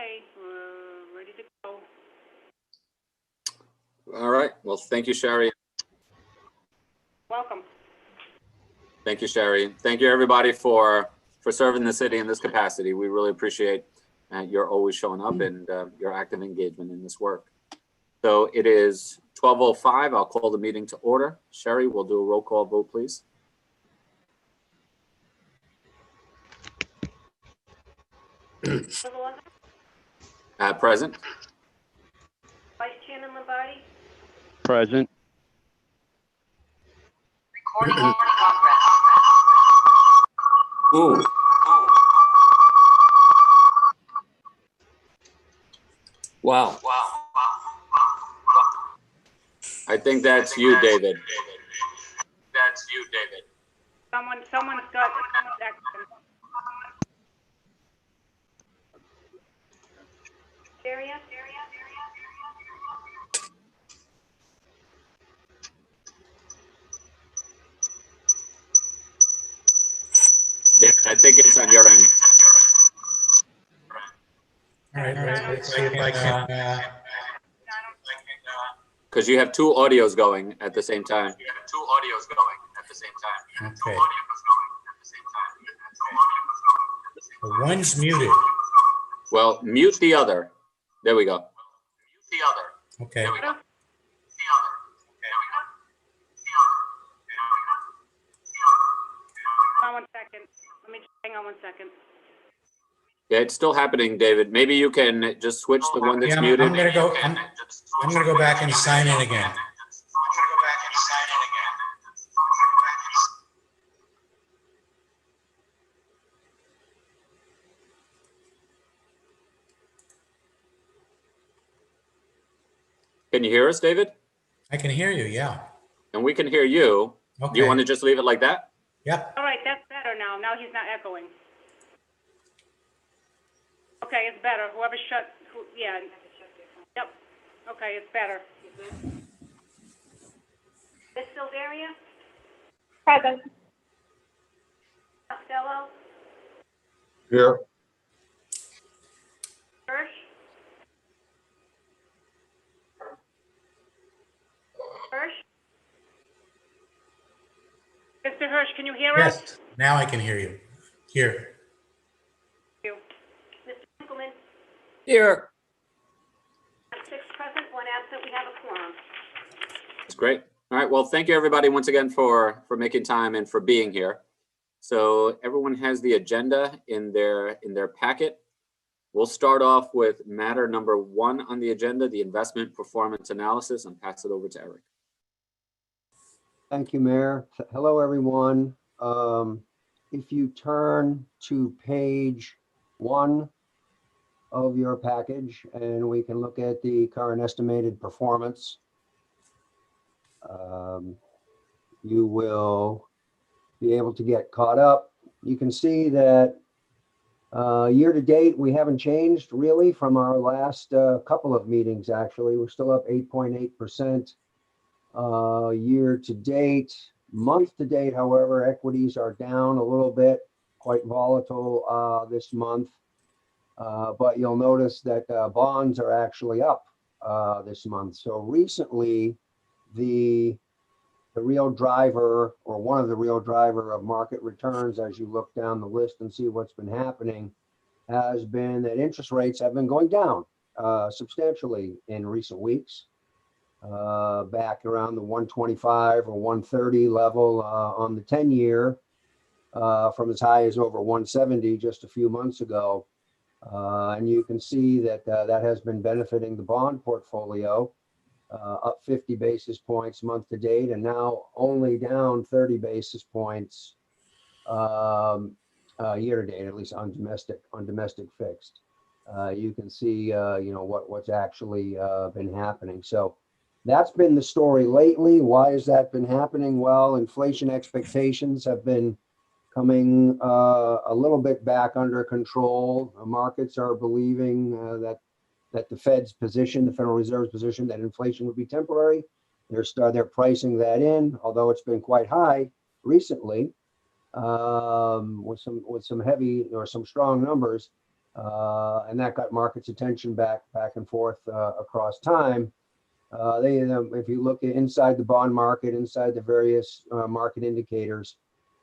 Okay, we're ready to go. All right. Well, thank you, Sherry. Welcome. Thank you, Sherry. Thank you, everybody, for serving the city in this capacity. We really appreciate your always showing up and your active engagement in this work. So it is 12:05. I'll call the meeting to order. Sherry, we'll do a roll call vote, please. Present. Vice Chairman Lombardi? Present. Recording in progress. Ooh. Wow. I think that's you, David. That's you, David. Someone's got area? David, I think it's on your end. All right, let's see if I can. Because you have two audios going at the same time. Okay. One's muted. Well, mute the other. There we go. Okay. Hold on 1 second. Let me just hang on 1 second. Yeah, it's still happening, David. Maybe you can just switch the one that's Yeah, muted. I'm gonna go back and sign in again. Can you hear us, David? I can hear you, yeah. And we can hear you. Okay. Do you want to just leave it like that? Yep. All right, that's better now. Now he's not echoing. Okay, it's better. Yeah. Yep. Okay, it's better. Miss Silveria? Present. Costello? Here. Hirsch? Mr. Hirsch, can you hear us? Yes, now I can hear you. Here. Thank you. Mr. Winkleman? Here. 6 present, 1 absent. We have a quorum. That's great. All right. Well, thank you, everybody, once again for making time and for being here. So everyone has the agenda in their packet. We'll start off with matter number 1 on the agenda, the investment performance analysis, and pass it over to Eric. Thank you, Mayor. Hello, everyone. If you turn to page 1 of your package, and we can look at the current estimated performance, you will be able to get caught up. You can see that year to date, we haven't changed really from our last couple of meetings, actually. We're still up 8.8%. Year to date, month to date, however, equities are down a little bit, quite volatile this month. But you'll notice that bonds are actually up this month. So recently, the real driver, or one of the real driver of market returns, as you look down the list and see what's been happening, has been that interest rates have been going down substantially in recent weeks. Back around the 125 or 130 level on the 10-year, from as high as over 170 just a few months ago. And you can see that that has been benefiting the bond portfolio, up 50 basis points month to date, and now only down 30 basis points year to date, at least on domestic fixed. You can see what's actually been happening. So that's been the story lately. Why has that been happening? Well, inflation expectations have been coming a little bit back under control. Markets are believing that the Fed's position, the Federal Reserve's position, that inflation would be temporary. They're pricing that in, although it's been quite high recently, with some heavy or some strong numbers. and that got markets' attention back and forth across time. If you look inside the bond market, inside the various market indicators,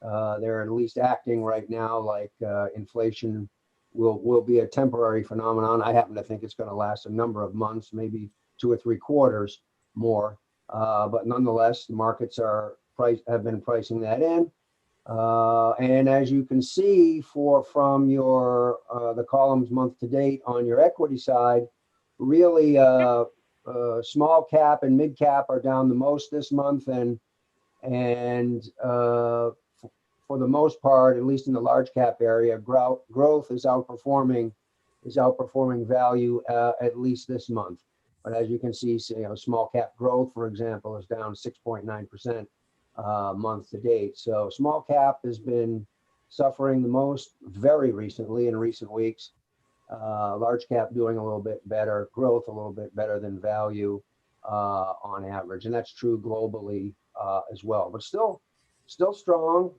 they're at least acting right now like inflation will be a temporary phenomenon. I happen to think it's going to last a number of months, maybe 2 or 3 quarters more. But nonetheless, the markets have been pricing that in. And as you can see from your the columns month to date on your equity side, really small cap and mid cap are down the most this month, and for the most part, at least in the large cap area, growth is outperforming value at least this month. But as you can see, small cap growth, for example, is down 6.9% month to date. So small cap has been suffering the most very recently in recent weeks. Large cap doing a little bit better, growth a little bit better than value on average, and that's true globally as well. But still strong,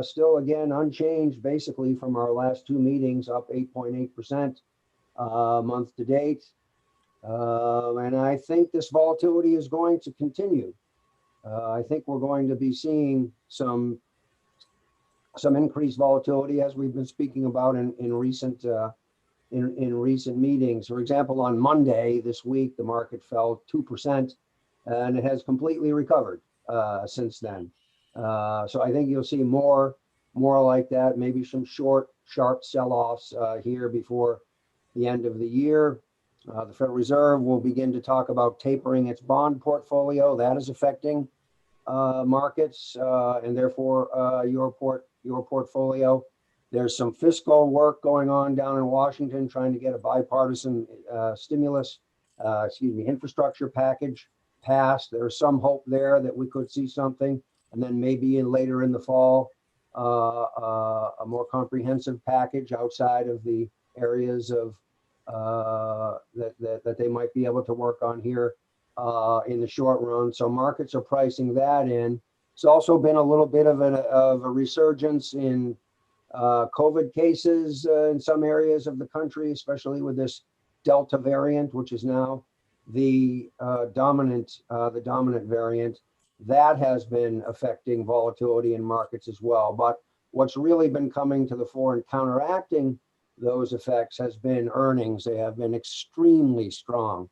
still again unchanged basically from our last 2 meetings, up 8.8% month to date. And I think this volatility is going to continue. I think we're going to be seeing some increased volatility as we've been speaking about in recent meetings. For example, on Monday this week, the market fell 2%, and it has completely recovered since then. So I think you'll see more like that, maybe some short, sharp sell-offs here before the end of the year. The Federal Reserve will begin to talk about tapering its bond portfolio. That is affecting markets and therefore your portfolio. There's some fiscal work going on down in Washington, trying to get a bipartisan infrastructure package passed. There's some hope there that we could see something, and then maybe later in the fall, a more comprehensive package outside of the areas of that they might be able to work on here in the short run. So markets are pricing that in. It's also been a little bit of a resurgence in COVID cases in some areas of the country, especially with this Delta variant, which is now the dominant variant. That has been affecting volatility in markets as well. But what's really been coming to the fore and counteracting those effects has been earnings. They have been extremely strong,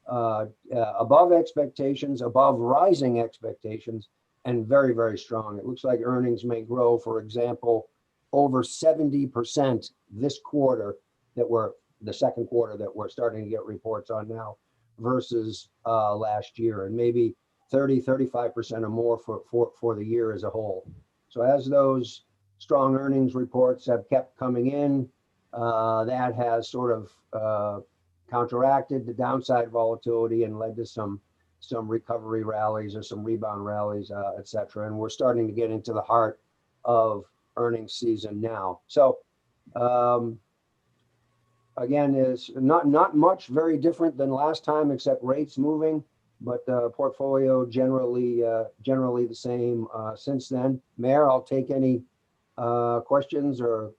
above expectations, above rising expectations, and very, very strong. It looks like earnings may grow, for example, over 70% this quarter, the second quarter that we're starting to get reports on now, versus last year, and maybe 30-35% or more for the year as a whole. So as those strong earnings reports have kept coming in, that has sort of counteracted the downside volatility and led to some recovery rallies or some rebound rallies, et cetera. And we're starting to get into the heart of earnings season now. So again, is not much very different than last time, except rates moving, but portfolio generally the same since then. Mayor, I'll take any questions or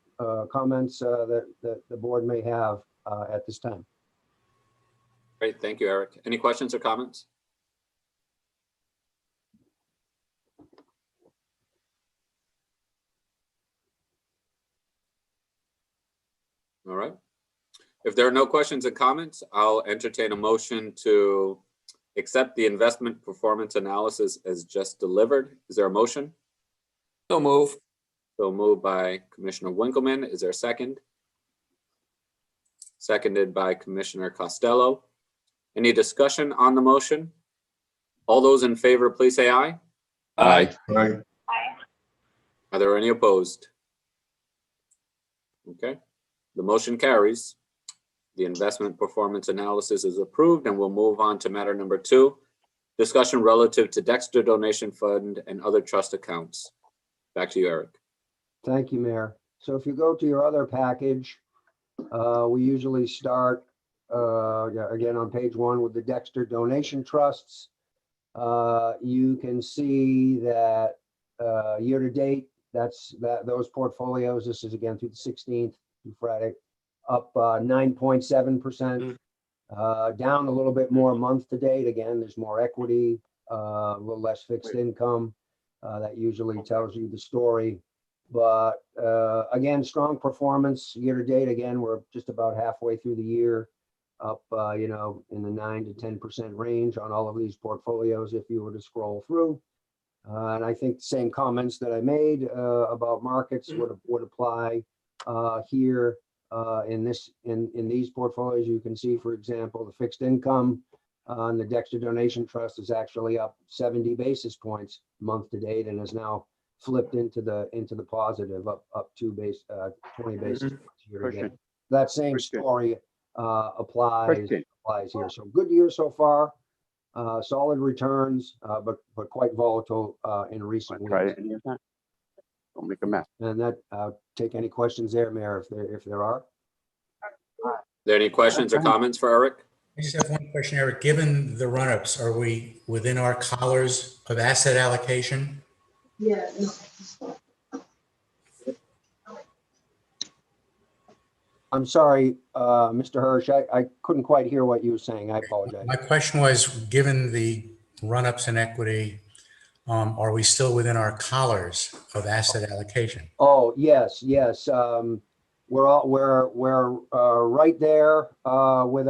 comments that the board may have at this time. Great, thank you, Eric. Any questions or comments? All right. If there are no questions and comments, I'll entertain a motion to accept the investment performance analysis as just delivered. Is there a motion? So move. So moved by Commissioner Winkleman. Is there a second? Seconded by Commissioner Costello. Any discussion on the motion? All those in favor, please say aye. Aye. Aye. Are there any opposed? Okay, the motion carries. The investment performance analysis is approved, and we'll move on to matter number 2, discussion relative to Dexter Donation Fund and other trust accounts. Back to you, Eric. Thank you, Mayor. So if you go to your other package, we usually start again on page 1 with the Dexter Donation Trusts. You can see that year to date, those portfolios, this is again through the 16th, through Friday, up 9.7%. Down a little bit more month to date. Again, there's more equity, a little less fixed income. That usually tells you the story. But again, strong performance year to date. Again, we're just about halfway through the year, up in the 9 to 10% range on all of these portfolios if you were to scroll through. And I think the same comments that I made about markets would apply here in these portfolios. You can see, for example, the fixed income on the Dexter Donation Trust is actually up 70 basis points month to date and is now flipped into the positive, up 20 basis points year to date. That same story applies here. So good year so far. Solid returns, but quite volatile in recent weeks. Don't make a mess. And that take any questions there, Mayor, if there are. Are there any questions or comments for Eric? I just have one question, Eric. Given the run-ups, are we within our collars of asset allocation? Yeah. I'm sorry, Mr. Hirsch, I couldn't quite hear what you were saying. I apologize. My question was, given the run-ups in equity, are we still within our collars of asset allocation? Oh, yes. We're right there with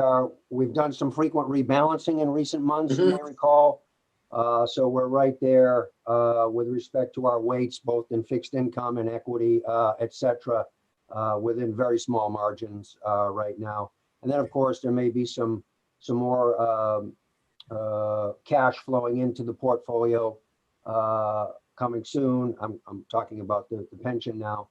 we've done some frequent rebalancing in recent months, you may recall. So we're right there with respect to our weights, both in fixed income and equity, et cetera, within very small margins right now. And then, of course, there may be some more cash flowing into the portfolio coming soon. I'm talking about the pension now,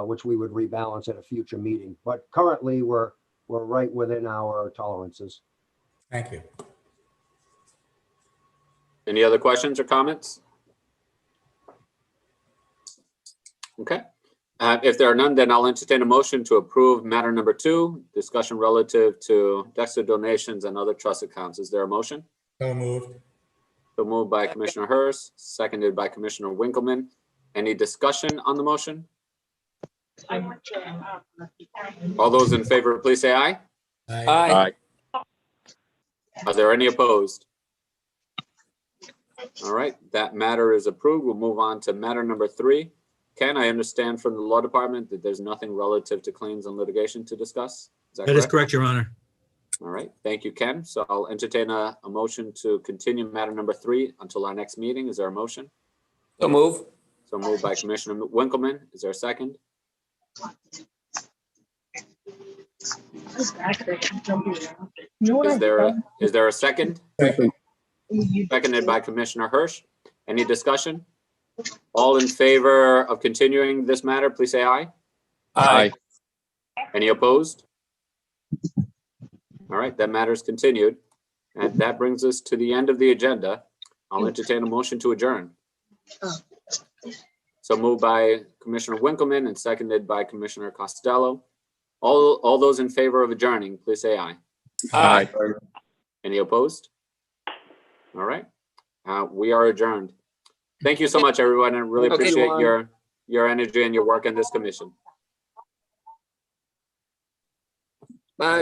which we would rebalance at a future meeting. But currently, we're right within our tolerances. Thank you. Any other questions or comments? Okay. If there are none, then I'll entertain a motion to approve matter number 2, discussion relative to Dexter donations and other trust accounts. Is there a motion? So moved. So moved by Commissioner Hurst, seconded by Commissioner Winkleman. Any discussion on the motion? All those in favor, please say aye. Aye. Are there any opposed? All right, that matter is approved. We'll move on to matter number 3. Ken, I understand from the law department that there's nothing relative to claims and litigation to discuss. That is correct, Your Honor. All right, thank you, Ken. So I'll entertain a motion to continue matter number 3 until our next meeting. Is there a motion? So move. So moved by Commissioner Winkleman. Is there a second? Is there a second? Seconded by Commissioner Hirsch. Any discussion? All in favor of continuing this matter, please say aye. Aye. Any opposed? All right, that matter is continued. And that brings us to the end of the agenda. I'll entertain a motion to adjourn. So moved by Commissioner Winkleman and seconded by Commissioner Costello. All those in favor of adjourning, please say aye. Aye. Any opposed? All right, we are adjourned. Thank you so much, everyone. I really Okay, appreciate Luan. your energy and your work in this commission. Bye.